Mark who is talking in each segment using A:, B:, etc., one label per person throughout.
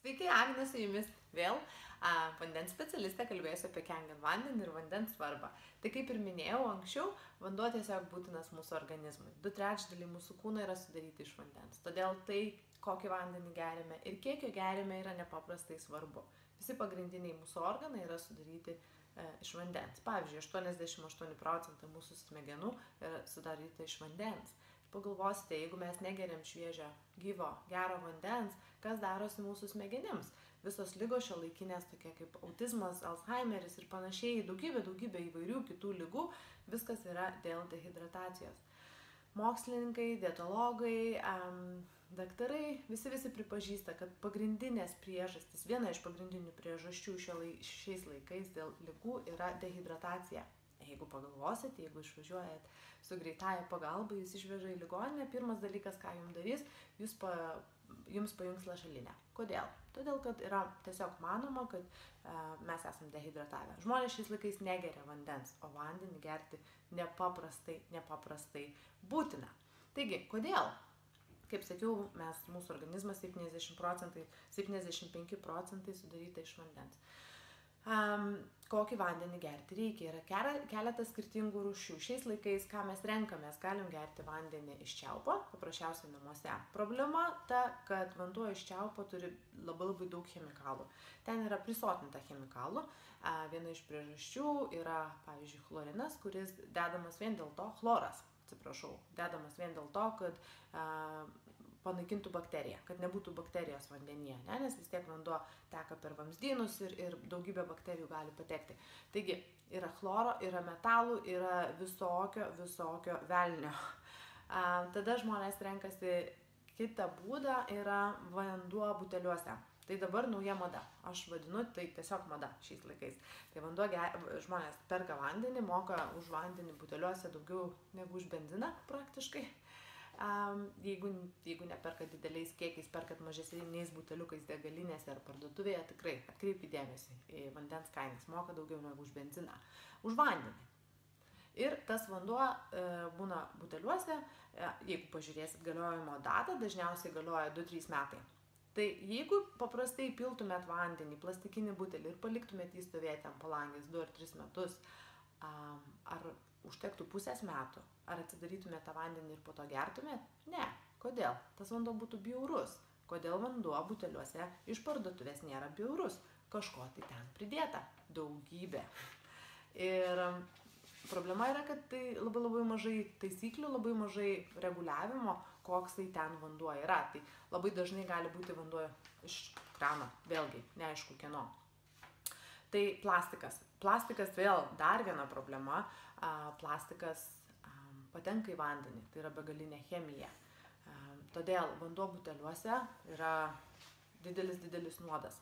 A: Sveiki, Agnė su jumis vėl. Vandens specialistė, kalbėsiu apie kengiant vandenį ir vandens svarbą. Tai kaip ir minėjau anksčiau, vanduo tiesiog būtinas mūsų organizmui. 2/3 mūsų kūno yra sudaryti iš vandens. Todėl tai, kokį vandenį geriame ir kiek jo geriame, yra nepaprastai svarbu. Visi pagrindiniai mūsų organai yra sudaryti iš vandens. Pavyzdžiui, 88% mūsų smegenų yra sudaryta iš vandens. Pagalvosite, jeigu mes negeriam šviežio, gyvo, gero vandens, kas darosi mūsų smegenims. Visos ligos šiuolaikinės, tokie kaip autizmas, Alzheimeris ir panašiai, daugybė įvairių kitų ligų, viskas yra dėl dehidratacijos. Mokslininkai, dietologai, daktarai, visi pripažįsta, kad pagrindinės priežastys, viena iš pagrindinių priežasčių šiais laikais dėl ligų yra dehidratacija. Jeigu pagalvosite, jeigu išvažiuojat su greitąja pagalba, jūs išveža į ligoninę, pirmas dalykas, ką jums darys, jums pajungs lašelinę. Kodėl? Todėl, kad yra tiesiog manoma, kad mes esam dehidratavę. Žmonės šiais laikais negeria vandens, o vandenį gerti nepaprastai būtina. Taigi, kodėl? Kaip sakiau, mūsų organizmas 75 procentai sudaryta iš vandens. Kokį vandenį gerti reikia. Yra keletas skirtingų rūšių. Šiais laikais, ką mes renkamės, galim gerti vandenį iš čiaupo, paprasčiausiai namuose. Problema ta, kad vanduo iš čiaupo turi labai daug chemikalų. Ten yra prisotinta chemikalų. Viena iš priežasčių yra, pavyzdžiui, chlorinas, kuris dedamas vien dėl to, dedamas vien dėl to, kad panaikintų bakteriją, kad nebūtų bakterijos vandenyje, nes vis tiek vanduo teka per vamzdynus ir daugybė bakterijų gali patekti. Taigi, yra chloro, yra metalų, yra visokio velnio. Tada žmonės renkasi kitą būdą, yra vanduo buteliuose. Tai dabar nauja mada. Aš vadinu, tai tiesiog mada šiais laikais. Tai žmonės perka vandenį, moka už vandenį buteliuose daugiau negu už benziną praktiškai. Jeigu neperkat dideliais kiekiais, perkat mažesniais buteliukais degalinėse ar parduotuvėje, tikrai atkreipkite dėmesį į vandens kainas, moka daugiau negu už benziną, už vandenį. Ir tas vanduo būna buteliuose, jeigu pažiūrėsit galiojimo datą, dažniausiai galioja 2-3 metai. Tai jeigu paprastai piltumėt vandenį, plastikinį butelį ir paliktumėt jį stovėti ant palangės 2 ar 3 metus, ar užtektų pusės metų, ar atsidarytumėt tą vandenį ir po to gertumėt? Ne. Kodėl? Tas vanduo būtų bjaurus. Kodėl vanduo buteliuose iš parduotuvės nėra bjaurus? Kažko tai ten pridėta. Daugybė. Ir problema yra, kad tai labai mažai taisyklių, labai mažai reguliavimo, koks tai ten vanduo yra. Tai labai dažnai gali būti vanduo iš krano, vėlgi, neaišku kieno. Tai plastikas. Plastikas vėl dar viena problema. Plastikas patenka į vandenį, tai yra begalinė chemija. Todėl vanduo buteliuose yra didelis nuodas.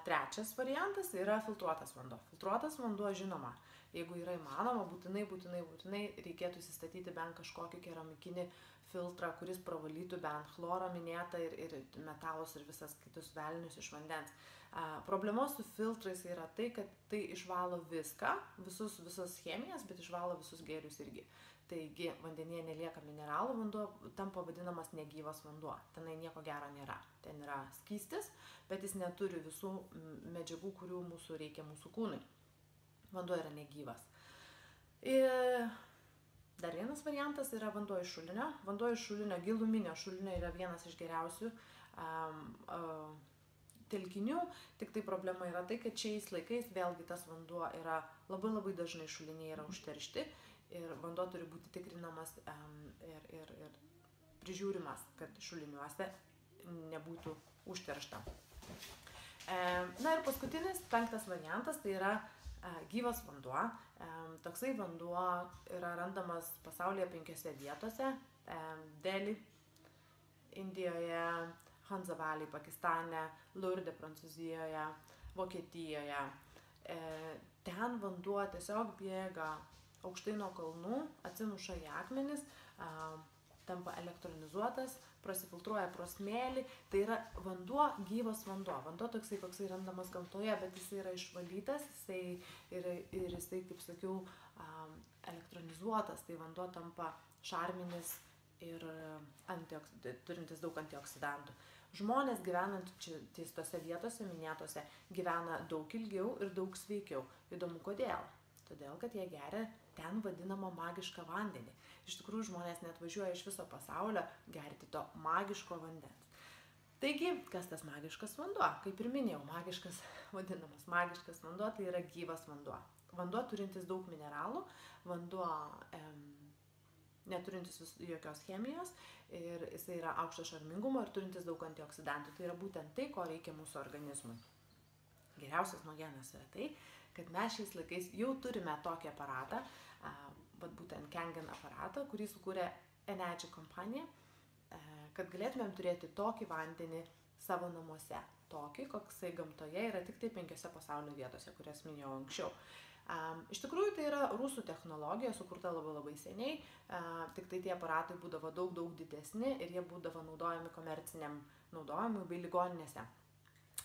A: Trečias variantas yra filtruotas vanduo. Filtruotas vanduo, žinoma, jeigu yra įmanoma, būtinai reikėtų įsistatyti bent kažkokį keramikinį filtrą, kuris pravalytų bent chlorą minėtą ir metalus ir visas kitus velnius iš vandens. Problema su filtrais yra tai, kad tai išvalo viską, visus chemijas, bet išvalo visus gėrius irgi. Taigi vandenyje nelieka mineralų, vanduo tampa vadinamas negyvas vanduo. Tenai nieko gero nėra. Ten yra skystis, bet jis neturi visų medžiagų, kurių mūsų reikia mūsų kūnui. Vanduo yra negyvas. Ir dar vienas variantas yra vanduo iš šulinio. Vanduo iš šulinio, giluminio šulinio yra vienas iš geriausių telkinių. Tik tai problema yra tai, kad šiais laikais vėlgi tas vanduo yra labai dažnai šuliniai yra užteršti. Ir vanduo turi būti tikrinamas ir prižiūrimas, kad šuliniuose nebūtų užteršta. Na ir paskutinis, 5. variantas, tai yra gyvas vanduo. Toksai vanduo yra randamas pasaulyje 5 vietose. Deli, Indijoje, Hanzavali, Pakistane, Lurde, Prancūzijoje, Vokietijoje. Ten vanduo tiesiog bėga aukštai nuo kalnų, atsimuša į akmenis, tampa elektronizuotas, prasifiltruoja pro smėlį. Tai yra vanduo, gyvas vanduo. Vanduo toksai, koksai randamas gamtoje, bet jisai yra išvalytas, ir jisai, kaip sakiau, elektronizuotas. Tai vanduo tampa šarminis ir turintis daug antioksidantų. Žmonės gyvenantys tose vietose minėtose gyvena daug ilgiau ir daug sveikiau. Įdomu kodėl? Todėl, kad jie geria ten vadinamą magišką vandenį. Iš tikrųjų, žmonės net važiuoja iš viso pasaulio gerti to magiško vandens. Taigi, kas tas magiškas vanduo? Kaip ir minėjau, vadinamas magiškas vanduo tai yra gyvas vanduo. Vanduo turintis daug mineralų, vanduo neturintis jokios chemijos ir jisai yra aukšto šarmingumo ir turintis daug antioksidantų. Tai yra būtent tai, ko reikia mūsų organizmui. Geriausias naujienas yra tai, kad mes šiais laikais jau turime tokį aparatą, būtent Kangen aparatą, kurį sukūrė Energy kompanija, kad galėtumėm turėti tokį vandenį savo namuose. Tokį, koksai gamtoje yra tik tai 5 pasaulio vietose, kurias minėjau anksčiau. Iš tikrųjų tai yra rusų technologija, sukurta labai seniai, tik tai tie aparatai būdavo daug didesni ir jie būdavo naudojami komerciniam naudojimui bei ligoninėse.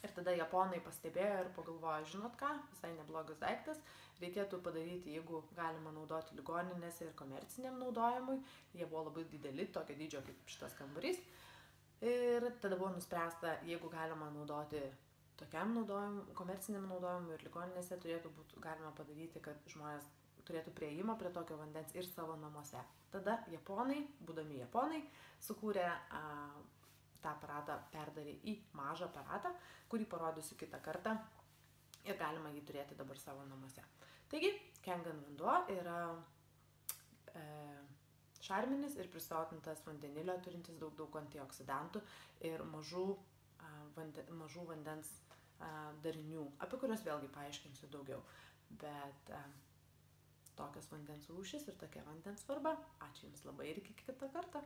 A: Ir tada japonai pastebėjo ir pagalvojo, žinot ką, visai neblogas daiktas, reikėtų padaryti, jeigu galima naudoti ligoninėse ir komerciniam naudojimui. Jie buvo labai dideli, tokio dydžio kaip šitas kambarys. Ir tada buvo nuspręsta, jeigu galima naudoti tokiam naudojimui, komerciniam naudojimui ir ligoninėse, turėtų būti galima padaryti, kad žmonės turėtų prieimą prie tokio vandens ir savo namuose. Tada japonai, būdami japonai, sukūrė tą aparatą, perdarė į mažą aparatą, kurį parodysiu kitą kartą ir galima jį turėti dabar savo namuose. Taigi, Kangen vanduo yra šarminis ir prisotintas vandenilio, turintis daug antioksidantų ir mažų vandens darinių, apie kuriuos vėlgi paaiškinsiu daugiau. Bet tokios vandens rūšis ir tokia vandens svarba. Ačiū Jums labai ir iki kitą kartą.